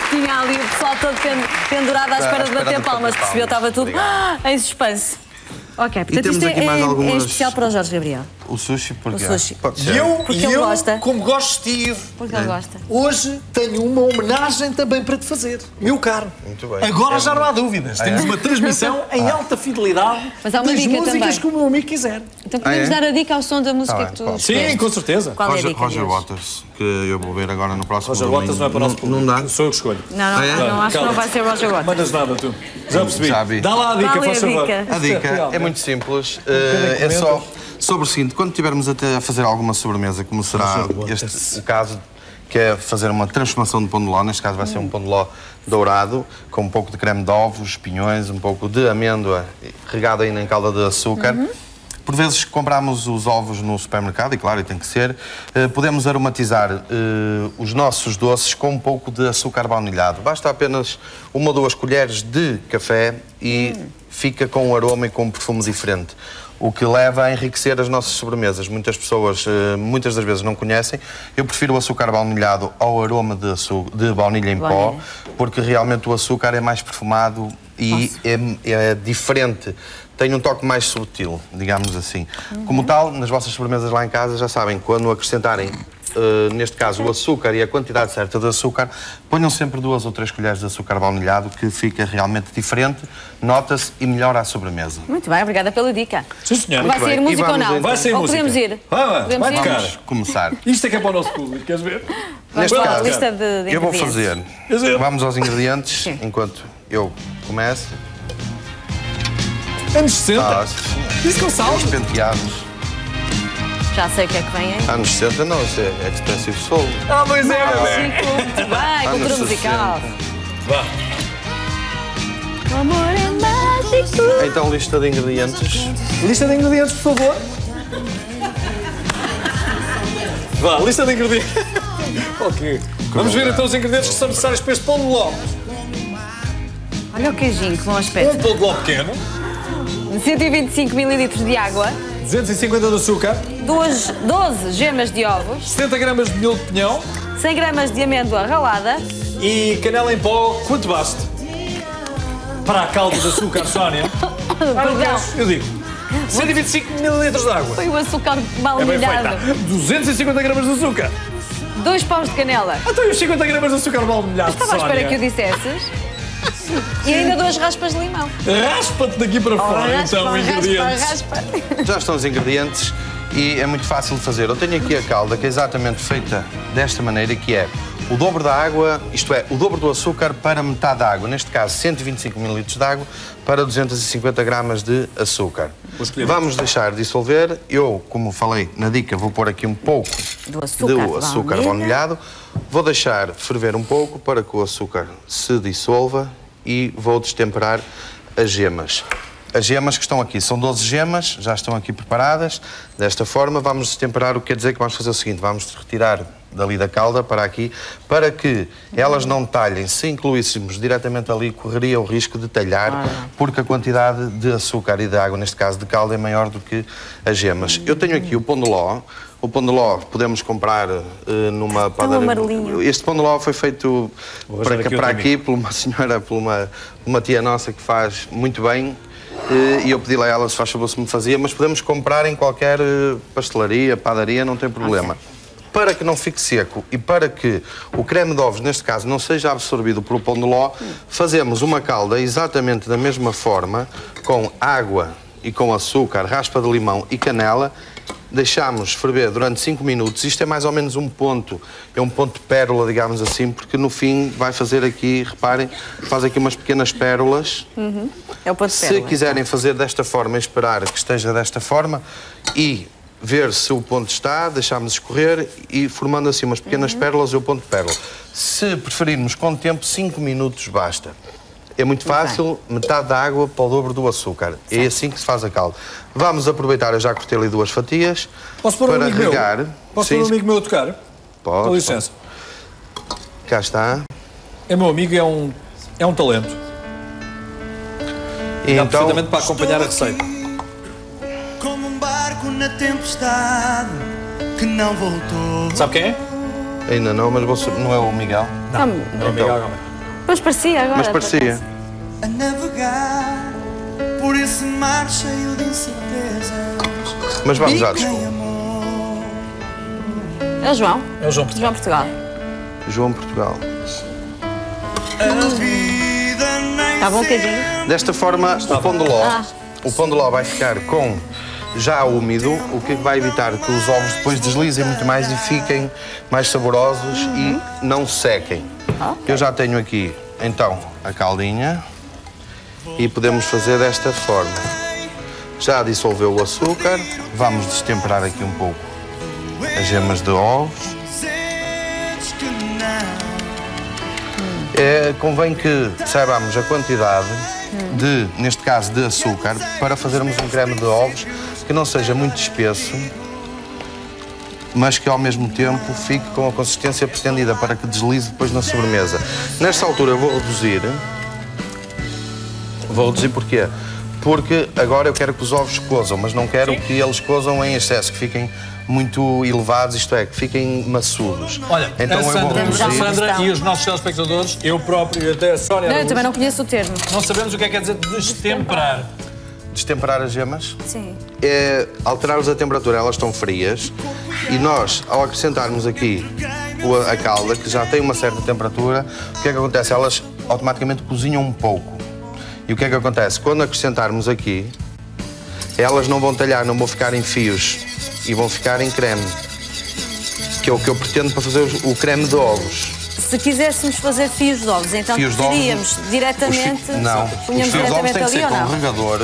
Tinha ali o pessoal todo pendurado à espera de bater palmas. Percebeu? Estava tudo em suspense. Ok, portanto isto é especial para o Jorge Gabriel. O sushi, porque o sushi. E eu, como gosto de Steve, porque ele gosta. Hoje tenho uma homenagem também para te fazer, meu caro. Muito bem. Agora já não há dúvidas. Temos uma transmissão em alta fidelidade Mas há uma das dica músicas também. que o meu amigo quiser. Então podemos dar a dica ao som da música que tu... Sim, com certeza. Qual é a dica Roger deles? Waters, que eu vou ver agora no próximo Roger domingo. Waters não é para o nosso público. Não dá? Sou eu que escolho. Não, acho que não vai ser Roger Waters. Mandas nada, tu. Já percebi. Já vi. Dá lá a dica, Qual é a faz favor. dica? A dica é muito simples. É só sobre o seguinte: quando tivermos até a fazer alguma sobremesa, como será o caso, que é fazer uma transformação de pão de ló, neste caso vai ser um pão de ló dourado, com um pouco de creme de ovos, pinhões, um pouco de amêndoa, regado ainda em calda de açúcar. Por vezes compramos os ovos no supermercado, e claro, tem que ser. Podemos aromatizar os nossos doces com um pouco de açúcar baunilhado. Basta apenas 1 ou 2 colheres de café e fica com um aroma e com um perfume diferente. O que leva a enriquecer as nossas sobremesas. Muitas pessoas, muitas das vezes, não conhecem. Eu prefiro o açúcar baunilhado ao aroma de baunilha em pó, porque realmente o açúcar é mais perfumado e é diferente. Tem um toque mais subtil, digamos assim. Como tal, nas vossas sobremesas lá em casa, já sabem, quando acrescentarem, neste caso, o açúcar e a quantidade certa de açúcar, ponham sempre 2 ou 3 colheres de açúcar baunilhado, que fica realmente diferente, nota-se e melhora a sobremesa. Muito bem, obrigada pela dica. Sim, senhor. Vai sair música ou não? Então. Vai sair ou música. podemos ir? Vai tocar. Vamos começar. Isto é que é para o nosso público, queres ver? Neste Lá, caso, lista de eu vou ingredientes. fazer. Vamos aos ingredientes, Sim. enquanto eu começo. Anos 60. Isso com sal. Os penteados. Já sei o que é que vem aí. Anos 60, não, isso é Expensive Soul. Pois é. Chico, muito bem, cultura Anos musical. Vá. O amor é mágico. Então, lista de ingredientes. Lista de ingredientes, por favor. Vá, lista de ingredientes. Ok. Vamos ver então os ingredientes que são necessários para este pão de ló. Olha o queijinho, que bom aspecto. Um pão de ló pequeno, 125 ml de água, 250 de açúcar, 12 gemas de ovos, 70 gramas de miolo de pinhão 100 gramas de amêndoa ralada, e canela em pó, quanto basta. Para a calda de açúcar, Sónia. perdão, Eu digo, 125 ml de água. foi o açúcar mal É bem molhado, feita. 250 gramas de açúcar. 2 paus de canela. Até os 50 gramas de açúcar mal molhado, Estava à espera que o dissesses. E ainda 2 raspas de limão. Raspa-te daqui para fora, então, ingredientes. raspa. Já estão os ingredientes e é muito fácil de fazer. Eu tenho aqui a calda, que é exatamente feita desta maneira, que é o dobro da água, isto é, o dobro do açúcar para metade da água. Neste caso, 125 ml de água para 250 gramas de açúcar. Vamos deixar dissolver. Eu, como falei na dica, vou pôr aqui um pouco Do de açúcar baunilhado. Vou deixar ferver um pouco para que o açúcar se dissolva e vou destemperar as gemas. As gemas que estão aqui são 12 gemas, já estão aqui preparadas. Desta forma, vamos destemperar, o que quer dizer que vamos fazer o seguinte: vamos retirar dali da calda para aqui, para que elas não talhem. Se incluíssemos diretamente ali, correria o risco de talhar, porque a quantidade de açúcar e de água, neste caso de calda, é maior do que as gemas. Eu tenho aqui o pão de ló. O pão de ló podemos comprar numa padaria. amarelinho. Este pão de ló foi feito para aqui por uma senhora, por uma tia nossa que faz muito bem. E eu pedi-lhe a ela se faz favor se me fazia, mas podemos comprar em qualquer pastelaria, padaria, não tem problema. Para que não fique seco e para que o creme de ovos, neste caso, não seja absorvido pelo pão de ló, fazemos uma calda exatamente da mesma forma, com água e com açúcar, raspa de limão e canela. Deixamos ferver durante 5 minutos. Isto é mais ou menos um ponto, é um ponto de pérola, digamos assim, porque no fim vai fazer aqui, reparem, faz aqui umas pequenas pérolas. É o ponto de pérola. Se quiserem fazer desta forma e esperar que esteja desta forma e ver se o ponto está, deixamos escorrer e formando assim umas pequenas pérolas e o ponto de pérola. Se preferirmos com tempo, 5 minutos basta. É muito fácil, metade da água para o dobro do açúcar. É assim que se faz a calda. Vamos aproveitar, eu já cortei ali 2 fatias. Posso pôr um amigo meu? Posso pôr um amigo meu a tocar? Pode. Com licença. Cá está. É meu amigo e é um talento. E Dá então, perfeitamente para acompanhar a receita. Como um barco na tempestade que não voltou. Sabe quem é? ainda não, mas não é o Miguel. Não é o Miguel Gomes. Pois parecia agora. Mas parecia. A navegar por esse mar cheio de incertezas. Mas vamos já, Sem desculpa. amor. É o João. É o João Portugal. João Portugal. João Portugal. A vida nem Está bom o queijinho? Desta forma, o pão de ló vai ficar com já úmido, o que vai evitar que os ovos depois deslizem muito mais e fiquem mais saborosos e não sequem. Eu já tenho aqui, então, a caldinha e podemos fazer desta forma. Já dissolveu o açúcar, vamos destemperar aqui um pouco as gemas de ovos. sentes que não. Convém que saibamos a quantidade de, neste caso, de açúcar para fazermos um creme de ovos que não seja muito espesso, mas que ao mesmo tempo fique com a consistência pretendida para que deslize depois na sobremesa. Nesta altura eu vou reduzir. Vou reduzir porquê? Porque agora eu quero que os ovos cozam, mas não quero que eles cozam em excesso, que fiquem muito elevados, isto é, que fiquem maçudos. Olha, então a eu vou Sandra, reduzir. a Sandra e os nossos telespectadores, eu próprio e até a Sónia, Não, eu também não conheço o termo. não sabemos o que é quer dizer destemperar. Destemperar as gemas. Sim. É alterar-lhes a temperatura, elas estão frias e nós, ao acrescentarmos aqui a calda, que já tem uma certa temperatura, o que é que acontece? Elas automaticamente cozinham um pouco. E o que é que acontece? Quando acrescentarmos aqui, elas não vão talhar, não vão ficar em fios e vão ficar em creme, que é o que eu pretendo para fazer o creme de ovos. Se quiséssemos fazer fios de ovos, então Fios de ovos, teríamos diretamente... Não, os punhamos fios de ovos diretamente têm que ser ali ou com não? regador.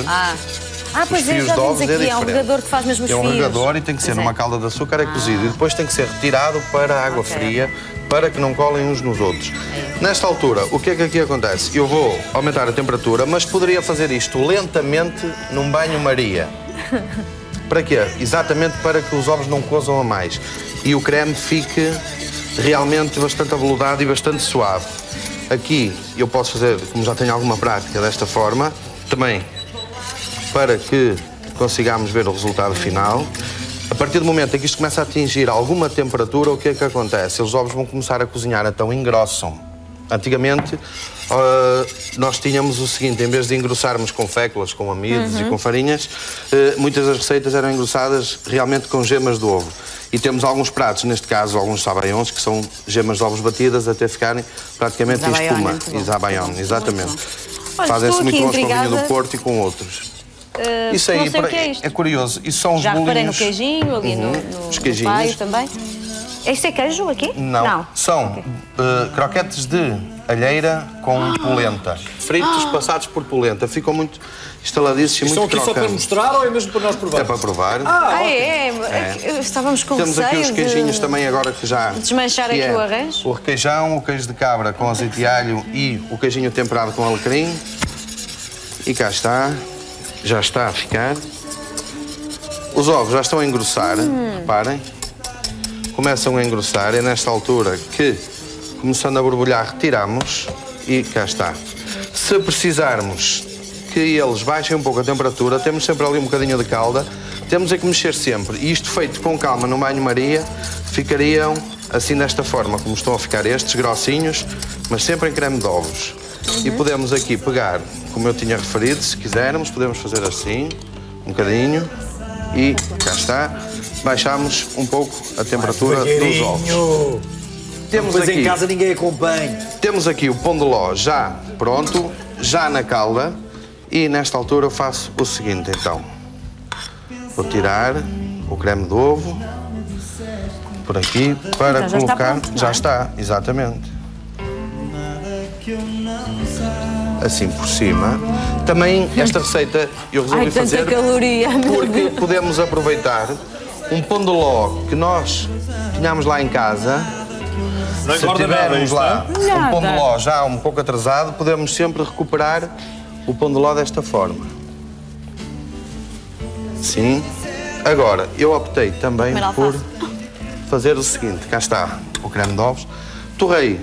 Pois é, fios já de vimos ovos é aqui, é um diferente. regador que faz mesmo os É um fios. regador e tem que ser Pois é. numa calda de açúcar é cozido e depois tem que ser retirado para a água fria para que não colem uns nos outros. Nesta altura, o que é que aqui acontece? Eu vou aumentar a temperatura, mas poderia fazer isto lentamente num banho-maria. Para quê? Exatamente para que os ovos não cozam a mais e o creme fique realmente bastante aveludado e bastante suave. Aqui eu posso fazer, como já tenho alguma prática, desta forma, também para que consigamos ver o resultado final. A partir do momento em que isto começa a atingir alguma temperatura, o que é que acontece? Os ovos vão começar a cozinhar, então engrossam. Antigamente, nós tínhamos o seguinte, em vez de engrossarmos com féculas, com amidos e com farinhas, muitas das receitas eram engrossadas realmente com gemas de ovo. E temos alguns pratos, neste caso, alguns sabaiões, que são gemas de ovos batidas até ficarem praticamente em espuma. Zabaione, exatamente. Fazem-se muito bons com vinho do Porto e com outros. Isso aí não sei o que é isto. é curioso. Isso são os Já reparei no bolinhos. queijinho, ali Os no queijinhos. paio também. Este é queijo aqui? Não. São croquetes de alheira com polenta. Fritos passados por polenta. Ficam muito estaladiços e Estão muito aqui só para crocantes. mostrar ou é mesmo para nós provar? É para provar. Estávamos com Temos aqui os receio queijinhos também agora que já... desmanchar que aqui é o arranjo. O requeijão, o queijo de cabra com azeite e alho e o queijinho temperado com alecrim. E cá está. Já está a ficar. Os ovos já estão a engrossar, reparem. Começam a engrossar, é nesta altura que, começando a borbulhar, retiramos e cá está. Se precisarmos que eles baixem um pouco a temperatura, temos sempre ali um bocadinho de calda, temos é que mexer sempre. E isto feito com calma no banho-maria, ficariam assim desta forma, como estão a ficar estes, grossinhos, mas sempre em creme de ovos. E podemos aqui pegar, como eu tinha referido, se quisermos, podemos fazer assim, um bocadinho, e cá está. Baixamos um pouco a temperatura dos ovos. Depois em casa ninguém acompanha. Temos aqui o pão de ló já pronto, já na calda. E nesta altura eu faço o seguinte, então. Vou tirar o creme de ovo por aqui para Então, já está colocar... pronto, não é? Já está, exatamente. Assim por cima. Também esta receita eu resolvi fazer tanta caloria, meu porque Deus. podemos aproveitar um pão de ló que nós tínhamos lá em casa. Não Se engorda nada, tivermos isto, lá é? um pão de ló já um pouco atrasado, podemos sempre recuperar o pão de ló desta forma. Sim. Agora, eu optei também por fazer o seguinte. Cá está o creme de ovos. Torrei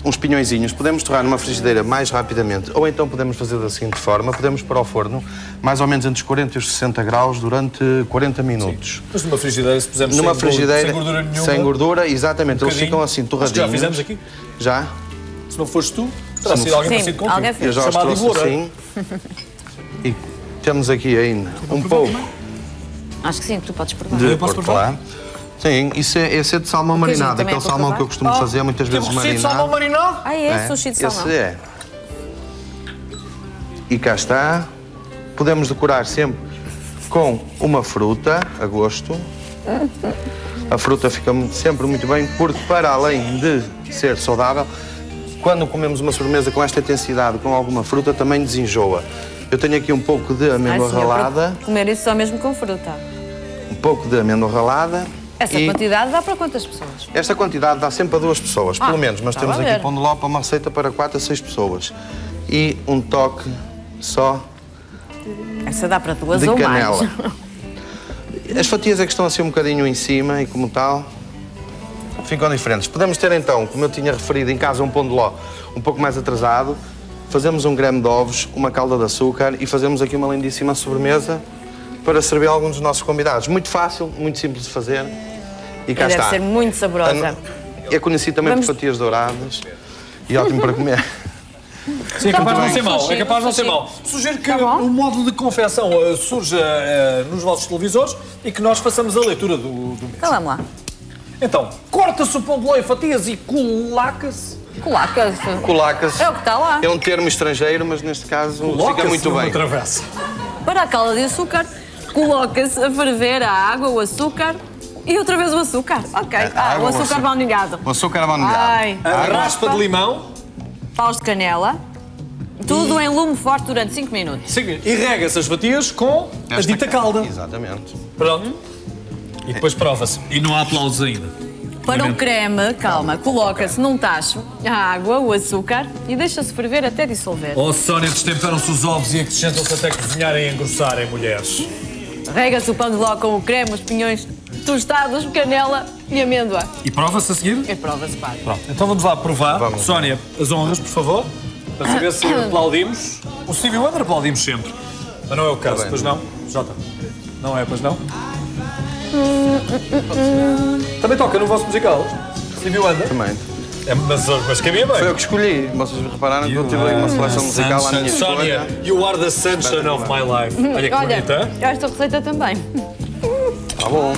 uns pinhõezinhos. Podemos torrar numa frigideira mais rapidamente ou então podemos fazer da seguinte forma. Podemos pôr ao forno mais ou menos entre os 40 e os 60 graus durante 40 minutos. Mas numa frigideira, se pusermos Numa sem frigideira, gordura nenhuma... sem gordura, exatamente. Eles bocadinho. ficam assim Acho torradinhos. que já fizemos aqui. Já? Se não foste tu... Terá sido alguém parecido contigo. alguém fez. Eu já os Chamado trouxe Ivora. assim. E temos aqui ainda um pouco Acho que sim, tu podes provar. de Eu posso provar? hortelã. Sim, esse é de salmão marinado. também é Aquele para salmão provar? que eu costumo fazer muitas vezes Temos receito de salmão marinado. marinado? Ah, é? Sushi de salmão. Esse é. E cá está. Podemos decorar sempre com uma fruta, a gosto. A fruta fica sempre muito bem, porque para além de ser saudável, quando comemos uma sobremesa com esta intensidade, com alguma fruta, também desenjoa. Eu tenho aqui um pouco de amêndoa Sim, é para ralada. comer isso só mesmo com fruta. Um pouco de amêndoa ralada. Essa e quantidade dá para quantas pessoas? esta quantidade dá sempre a 2 pessoas, pelo menos. Mas estava temos a aqui ver. pão de ló para uma receita para 4 a 6 pessoas. E um toque só Essa dá para duas de ou canela. mais. As fatias é que estão assim um bocadinho em cima e como tal ficam diferentes. Podemos ter então, como eu tinha referido, em casa um pão de ló um pouco mais atrasado. Fazemos 1 grama de ovos, uma calda de açúcar e fazemos aqui uma lindíssima sobremesa para servir a alguns dos nossos convidados. Muito fácil, muito simples de fazer. E cá Deve está. ser muito saborosa. É conhecido também Vamos- por fatias douradas e ótimo para comer. Sim, é capaz de não bom. ser mau. Sushi, É capaz de não ser sushi. mau. Sugiro que Tá bom. o módulo de confecção surja nos vossos televisores e que nós façamos a leitura do mesmo. Então vamos lá. Então, corta-se o pão de ló em fatias e colaca-se. Colaca-se. Colaca-se É o que está lá. é um termo estrangeiro, mas neste caso fica Coloca-se muito numa bem. travessa. Para a calda de açúcar, coloca-se a ferver a água, o açúcar e outra vez o açúcar. Ok. A água, o açúcar baunilhado. O açúcar avanilhado. Ai, A raspa de limão. paus de canela. Tudo em lume forte durante 5 minutos. E rega-se as fatias com a Esta dita calda. Exatamente. Pronto. E depois prova-se. E não há aplausos ainda. Para o creme, calma, coloca-se num tacho a água, o açúcar e deixa-se ferver até dissolver. Oh, Sónia, destemperam-se os ovos e acrescentam-se até cozinharem e engrossarem, mulheres. Rega-se o pão de ló com o creme, os pinhões tostados, canela e amêndoa. E prova-se a seguir? E prova-se, claro. Pronto, então vamos lá provar. Vamos. Sónia, as honras, por favor, para saber se aplaudimos. O Stevie Wonder aplaudimos sempre. Mas não é o caso, bem. pois não? Jota, não é, pois não? Também toca no vosso musical, Stevie Wonder. Também. É, mas caminha bem. Foi eu que escolhi. Vocês repararam que eu tive aí uma seleção musical à minha Sónia, escolha. you are the sunshine of my life. Olha que Olha, bonita. esta receita também. Tá bom.